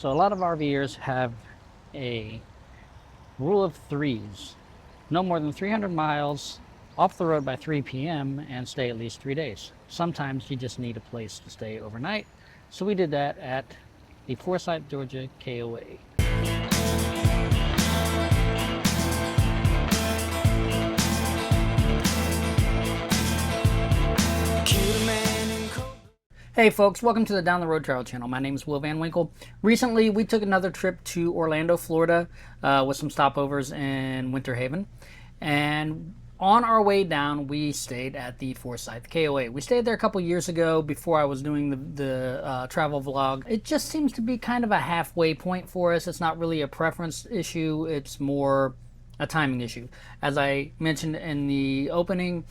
So a lot of RVers have a rule of threes. No more than 300 miles off the road by 3 p.m. and stay at least 3 days. Sometimes you just need a place to stay overnight. So we did that at the Forsythe, Georgia KOA. Hey folks, welcome to the Down the Road Travel channel. My name is Will Van Winkle. Recently, we took another trip to Orlando, Florida, with some stopovers in Winter Haven. And on our way down, we stayed at the Forsythe KOA. We stayed there a couple years ago before I was doing the travel vlog. It just seems to be kind of a halfway point for us. It's not really a preference issue. It's more a timing issue. As I mentioned in the opening,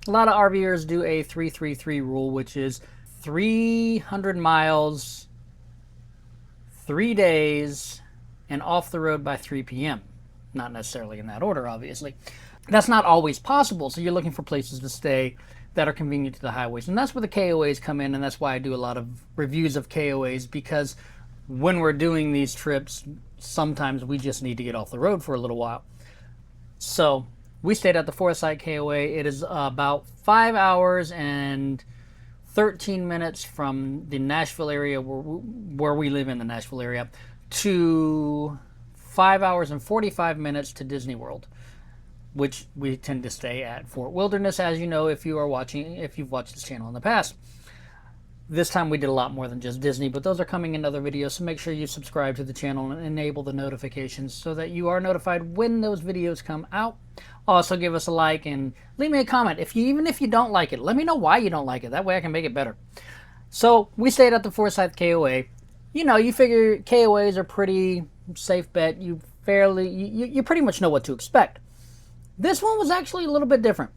a lot of RVers do a 3-3-3 rule, which is 300 miles, 3 days, and off the road by 3 p.m. Not necessarily in that order, obviously. That's not always possible, so you're looking for places to stay that are convenient to the highways. And that's where the KOAs come in, and that's why I do a lot of reviews of KOAs, because when we're doing these trips, sometimes we just need to get off the road for a little while. So we stayed at the Forsythe KOA. It is about 5 hours and 13 minutes from the Nashville area, where we live in the Nashville area, to 5 hours and 45 minutes to Disney World, which we tend to stay at Fort Wilderness, as you know, if you've watched this channel in the past. This time we did a lot more than just Disney, but those are coming in other videos, so make sure you subscribe to the channel and enable the notifications so that you are notified when those videos come out. Also, give us a like and leave me a comment. Even if you don't like it, let me know why you don't like it. That way I can make it better. So we stayed at the Forsythe KOA. You know, you figure KOAs are pretty safe bet. You pretty much know what to expect. This one was actually a little bit different.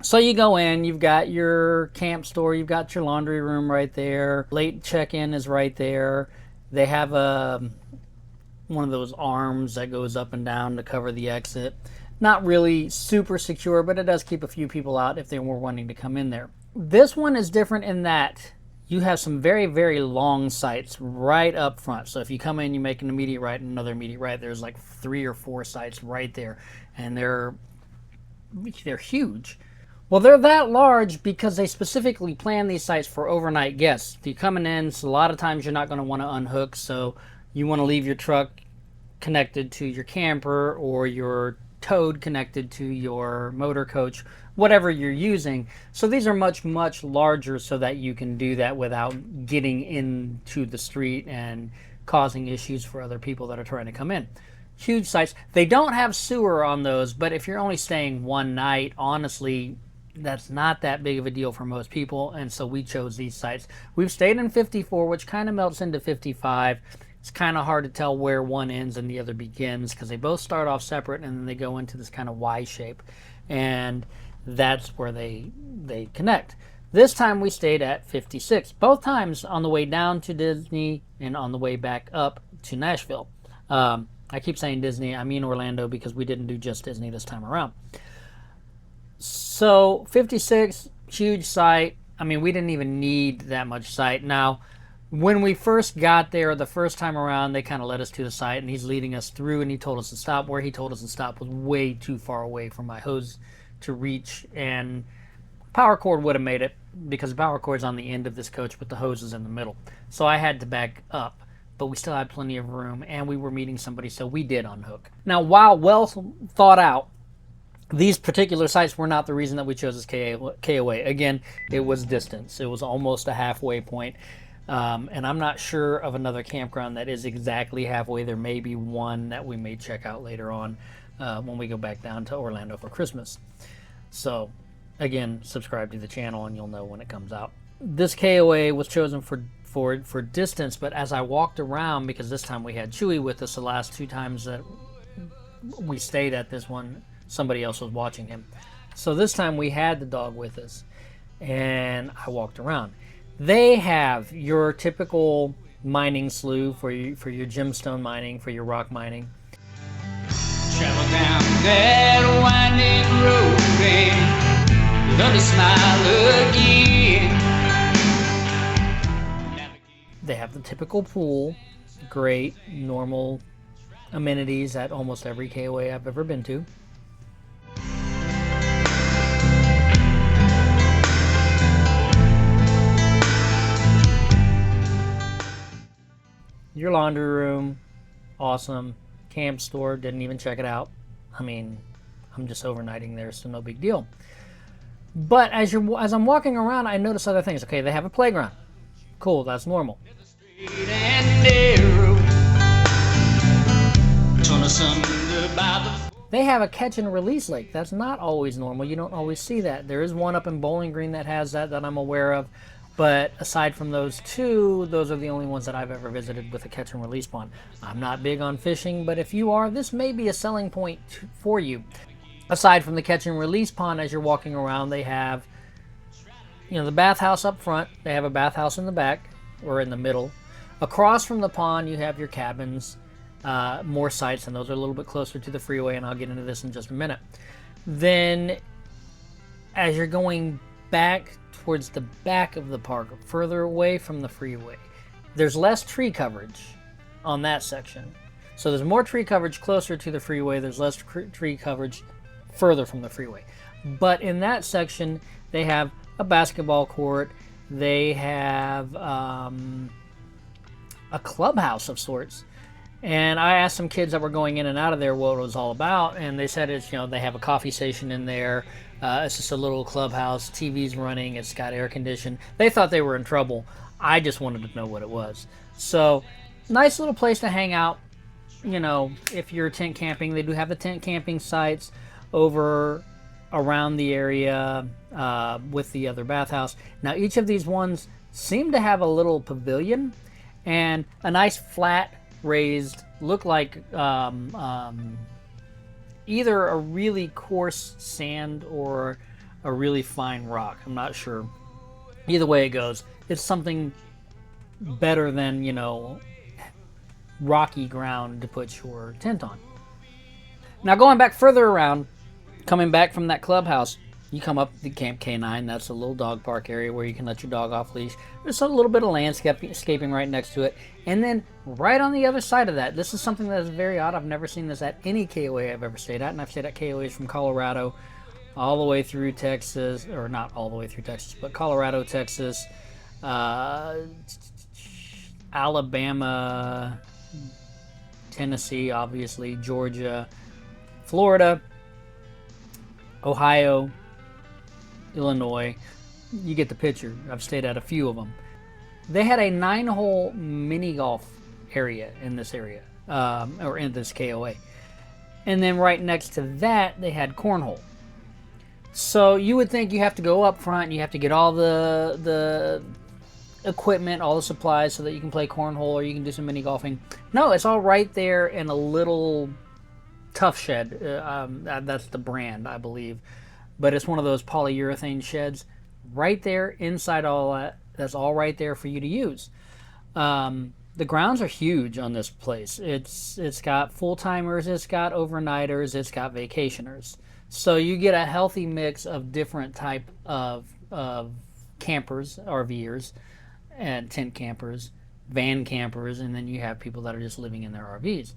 So you go in, you've got your camp store, you've got your laundry room right there. Late check-in is right there. They have one of those arms that goes up and down to cover the exit. Not really super secure, but it does keep a few people out if they were wanting to come in there. This one is different in that you have some very, very long sites right up front. So if you come in, you make an immediate right and another immediate right. There's like 3 or 4 sites right there, and they're huge. Well, they're that large because they specifically plan these sites for overnight guests. If you're coming in, so a lot of times you're not going to want to unhook, so you want to leave your truck connected to your camper or your towed connected to your motor coach, whatever you're using. So these are much, much larger so that you can do that without getting into the street and causing issues for other people that are trying to come in. Huge sites. They don't have sewer on those, but if you're only staying one night, honestly, that's not that big of a deal for most people, and so we chose these sites. We've stayed in 54, which kind of melts into 55. It's kind of hard to tell where one ends and the other begins because they both start off separate and then they go into this kind of Y shape, and that's where they connect. This time we stayed at 56, both times on the way down to Disney and on the way back up to Nashville. I keep saying Disney, I mean Orlando, because we didn't do just Disney this time around. So 56, huge site. I mean, we didn't even need that much site. Now, when we first got there the first time around, they kind of led us to the site, and he's leading us through, and he told us to stop. Where he told us to stop was way too far away from my hose to reach, and power cord would have made it because the power cord's on the end of this coach, but the hose is in the middle. So I had to back up, but we still had plenty of room, and we were meeting somebody, so we did unhook. Now, while well thought out, these particular sites were not the reason that we chose this KOA. Again, it was distance. It was almost a halfway point. And I'm not sure of another campground that is exactly halfway. There may be one that we may check out later on when we go back down to Orlando for Christmas. So, again, subscribe to the channel and you'll know when it comes out. This KOA was chosen for distance, but as I walked around, because this time we had Chewy with us, the last 2 times that we stayed at this one, somebody else was watching him. So this time we had the dog with us, and I walked around. They have your typical mining slough for your gemstone mining, for your rock mining. Travel down that winding road, babe, learn to smile again. They have the typical pool, great normal amenities at almost every KOA I've ever been to. Your laundry room, awesome. Camp store, didn't even check it out. I mean, I'm just overnighting there, so no big deal. But as I'm walking around, I notice other things. Okay, they have a playground. Cool, that's normal. They have a catch and release lake. That's not always normal. You don't always see that. There is one up in Bowling Green that has that I'm aware of. But aside from those two, those are the only ones that I've ever visited with a catch and release pond. I'm not big on fishing, but if you are, this may be a selling point for you. Aside from the catch and release pond, as you're walking around, they have, the bathhouse up front. They have a bathhouse in the back or in the middle. Across from the pond, you have your cabins, more sites, and those are a little bit closer to the freeway, and I'll get into this in just a minute. Then, as you're going back towards the back of the park, further away from the freeway, there's less tree coverage on that section. So there's more tree coverage closer to the freeway. There's less tree coverage further from the freeway. But in that section, they have a basketball court. They have a clubhouse of sorts. And I asked some kids that were going in and out of there what it was all about, and they said it's, they have a coffee station in there. It's just a little clubhouse. TV's running. It's got air conditioning. They thought they were in trouble. I just wanted to know what it was. So, nice little place to hang out. If you're tent camping, they do have the tent camping sites over around the area with the other bathhouse. Now, each of these ones seem to have a little pavilion and a nice flat raised, look like either a really coarse sand or a really fine rock. I'm not sure. Either way it goes, it's something better than, rocky ground to put your tent on. Now, going back further around, coming back from that clubhouse, you come up the Camp K9. That's a little dog park area where you can let your dog off leash. There's a little bit of landscaping right next to it. And then right on the other side of that, this is something that is very odd. I've never seen this at any KOA I've ever stayed at. And I've stayed at KOAs from Colorado all the way through Texas. Or not all the way through Texas, but Colorado, Texas, Alabama, Tennessee, obviously, Georgia, Florida, Ohio, Illinois. You get the picture. I've stayed at a few of them. They had a 9-hole mini golf area in this area, or in this KOA. And then right next to that, they had cornhole. So you would think you have to go up front and you have to get all the equipment, all the supplies so that you can play cornhole or you can do some mini golfing. No, it's all right there in a little Tough Shed. That's the brand, I believe. But it's one of those polyurethane sheds right there inside all that. That's all right there for you to use. The grounds are huge on this place. It's got full-timers, it's got overnighters, it's got vacationers. So you get a healthy mix of different type of campers, RVers, and tent campers, van campers, and then you have people that are just living in their RVs.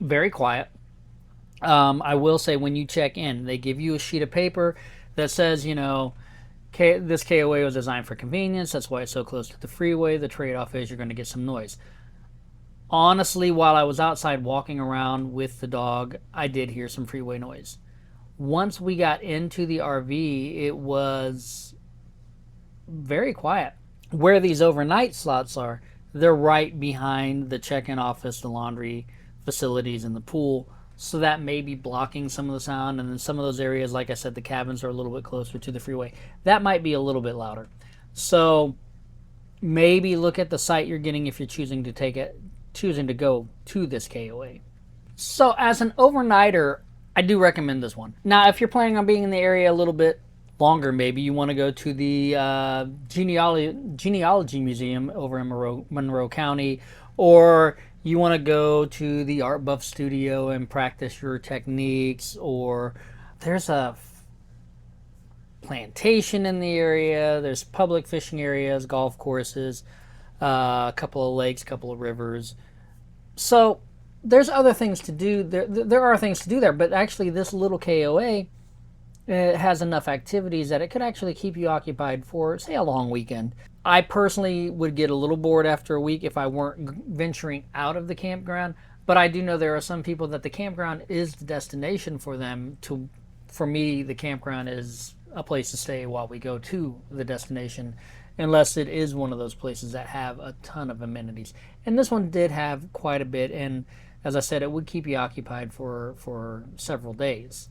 Very quiet. I will say when you check in, they give you a sheet of paper that says, this KOA was designed for convenience. That's why it's so close to the freeway. The trade-off is you're going to get some noise. Honestly, while I was outside walking around with the dog, I did hear some freeway noise. Once we got into the RV, it was very quiet. Where these overnight slots are, they're right behind the check-in office, the laundry facilities, and the pool. So that may be blocking some of the sound. And then some of those areas, like I said, the cabins are a little bit closer to the freeway. That might be a little bit louder. So maybe look at the site you're getting if you're choosing to go to this KOA. So as an overnighter, I do recommend this one. Now, if you're planning on being in the area a little bit longer, maybe you want to go to the genealogy museum over in Monroe County, or you want to go to the Art Buff Studio and practice your techniques, or there's a plantation in the area, there's public fishing areas, golf courses, a couple of lakes, a couple of rivers. So there's other things to do. There are things to do there, but actually this little KOA, it has enough activities that it could actually keep you occupied for, say, a long weekend. I personally would get a little bored after a week if I weren't venturing out of the campground, but I do know there are some people that the campground is the destination for them. For me, the campground is a place to stay while we go to the destination, unless it is one of those places that have a ton of amenities. And this one did have quite a bit, and as I said, it would keep you occupied for several days.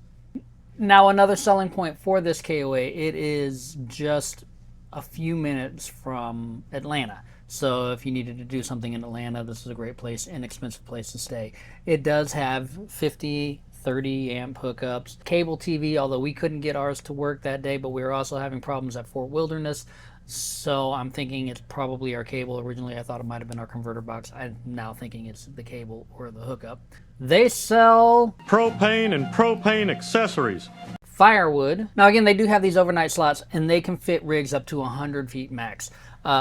Now, another selling point for this KOA, it is just a few minutes from Atlanta. So if you needed to do something in Atlanta, this is a great place, inexpensive place to stay. It does have 50, 30 amp hookups, cable TV, although we couldn't get ours to work that day, but we were also having problems at Fort Wilderness. So I'm thinking it's probably our cable. Originally, I thought it might have been our converter box. I'm now thinking it's the cable or the hookup. They sell propane and propane accessories, firewood. Now, again, they do have these overnight slots, and they can fit rigs up to 100 feet max.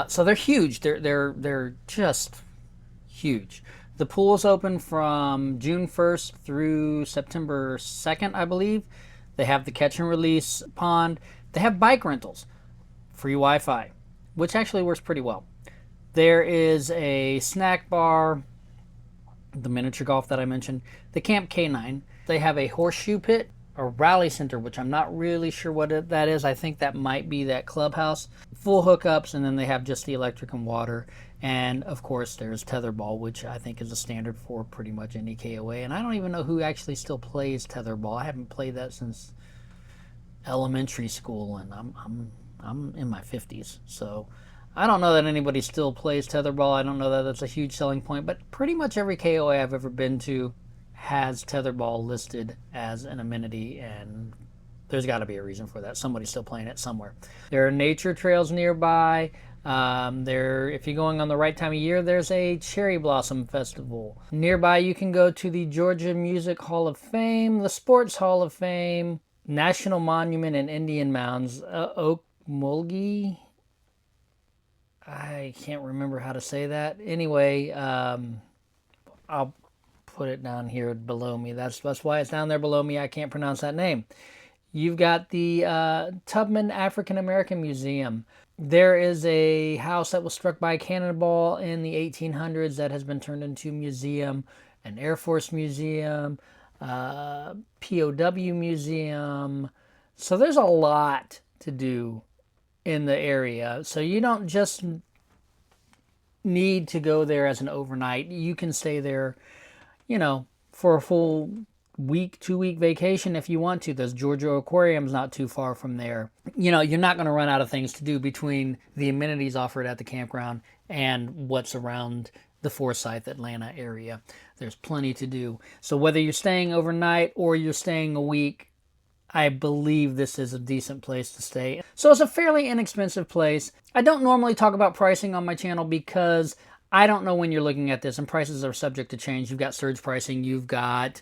So they're huge. They're just huge. The pool is open from June 1st through September 2nd, I believe. They have the catch and release pond. They have bike rentals, free Wi-Fi, which actually works pretty well. There is a snack bar, the miniature golf that I mentioned, the Camp K9. They have a horseshoe pit, a rally center, which I'm not really sure what that is. I think that might be that clubhouse. Full hookups, and then they have just the electric and water. And of course, there's tetherball, which I think is a standard for pretty much any KOA. And I don't even know who actually still plays tetherball. I haven't played that since elementary school, and I'm in my 50s, so I don't know that anybody still plays tetherball. I don't know that that's a huge selling point, but pretty much every KOA I've ever been to has tetherball listed as an amenity, and there's got to be a reason for that. Somebody's still playing it somewhere. There are nature trails nearby. If you're going on the right time of year, there's a cherry blossom festival. Nearby, you can go to the Georgia Music Hall of Fame, the Sports Hall of Fame, National Monument and Indian Mounds, Okmulgee. I can't remember how to say that. Anyway, I'll put it down here below me. That's why it's down there below me. I can't pronounce that name. You've got the Tubman African American Museum. There is a house that was struck by a cannonball in the 1800s that has been turned into a museum, an Air Force museum, POW museum. So there's a lot to do in the area. So you don't just need to go there as an overnight. You can stay there, for a full week, 2-week vacation if you want to. There's Georgia Aquarium's not too far from there. You're not going to run out of things to do between the amenities offered at the campground and what's around the Forsythe, Atlanta area. There's plenty to do. So whether you're staying overnight or you're staying a week, I believe this is a decent place to stay. So it's a fairly inexpensive place. I don't normally talk about pricing on my channel because I don't know when you're looking at this, and prices are subject to change. You've got surge pricing, you've got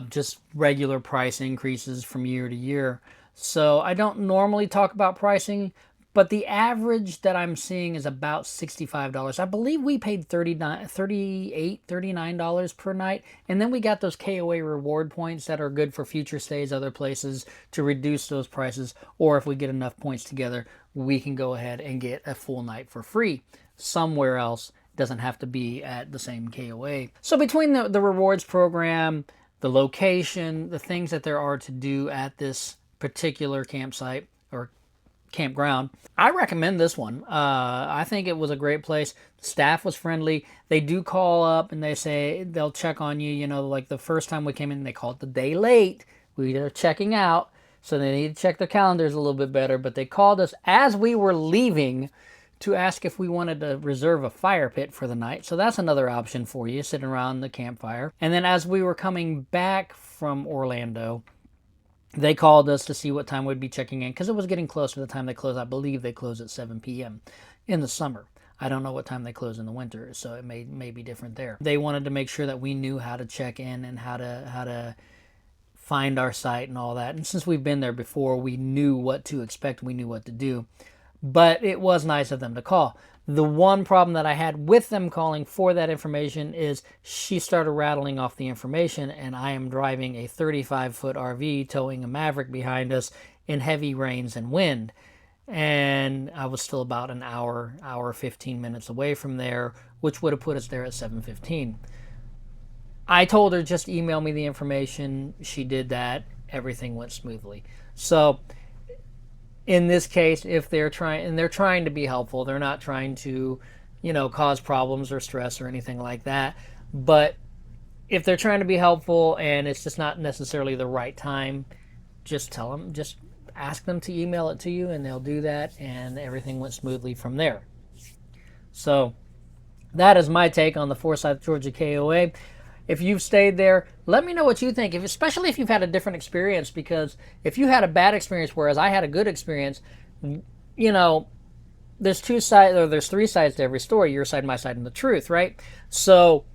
just regular price increases from year to year. So I don't normally talk about pricing, but the average that I'm seeing is about $65. I believe we paid $39 per night. And then we got those KOA reward points that are good for future stays other places to reduce those prices. Or if we get enough points together, we can go ahead and get a full night for free somewhere else. It doesn't have to be at the same KOA. So between the rewards program, the location, the things that there are to do at this particular campsite or campground, I recommend this one. I think it was a great place. The staff was friendly. They do call up and they say they'll check on you. Like the first time we came in, they called the day late. We were checking out, so they need to check their calendars a little bit better. But they called us as we were leaving to ask if we wanted to reserve a fire pit for the night. So that's another option for you, sitting around the campfire. And then as we were coming back from Orlando, they called us to see what time we'd be checking in because it was getting close to the time they close. I believe they close at 7 p.m. in the summer. I don't know what time they close in the winter, so it may be different there. They wanted to make sure that we knew how to check in and how to find our site and all that. And since we've been there before, we knew what to expect. We knew what to do. but it was nice of them to call. The one problem that I had with them calling for that information is she started rattling off the information, and I am driving a 35-foot RV towing a Maverick behind us in heavy rains and wind. And I was still about an hour 15 minutes away from there, which would have put us there at 7:15. I told her just email me the information. She did that. Everything went smoothly. So in this case, if they're trying to be helpful, they're not trying to, cause problems or stress or anything like that. But if they're trying to be helpful and it's just not necessarily the right time, just tell them, just ask them to email it to you, and they'll do that, and everything went smoothly from there. So that is my take on the Forsythe, Georgia KOA. If you've stayed there, let me know what you think, especially if you've had a different experience, because if you had a bad experience whereas I had a good experience, there's two sides, or there's three sides to every story: your side, my side, and the truth, right? So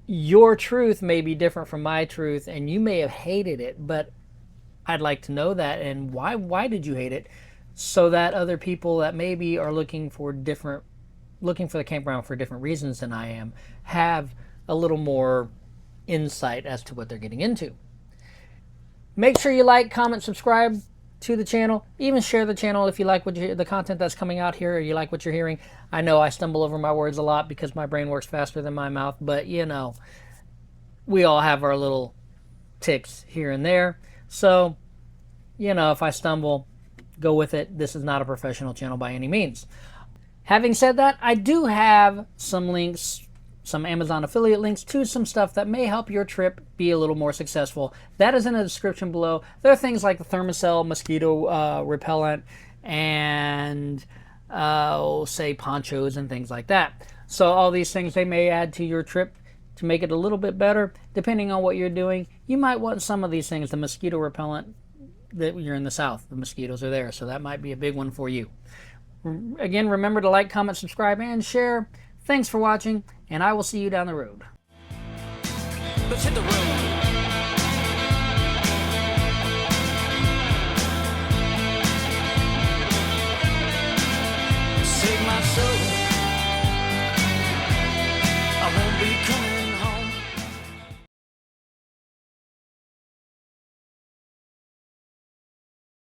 your truth may be different from my truth, and you may have hated it, but I'd like to know that, and why did you hate it, so that other people that maybe are looking for the campground for different reasons than I am have a little more insight as to what they're getting into. Make sure you like, comment, subscribe to the channel. Even share the channel if you like the content that's coming out here, or you like what you're hearing. I know I stumble over my words a lot because my brain works faster than my mouth, but we all have our little ticks here and there. So, if I stumble, go with it. This is not a professional channel by any means. Having said that, I do have some links, some Amazon affiliate links to some stuff that may help your trip be a little more successful. That is in the description below. There are things like the Thermacell mosquito repellent and, say, ponchos and things like that. So all these things, they may add to your trip to make it a little bit better. Depending on what you're doing, you might want some of these things. The mosquito repellent, that you're in the South, the mosquitoes are there, so that might be a big one for you. Again, remember to like, comment, subscribe, and share. Thanks for watching, and I will see you down the road. Let's hit the road.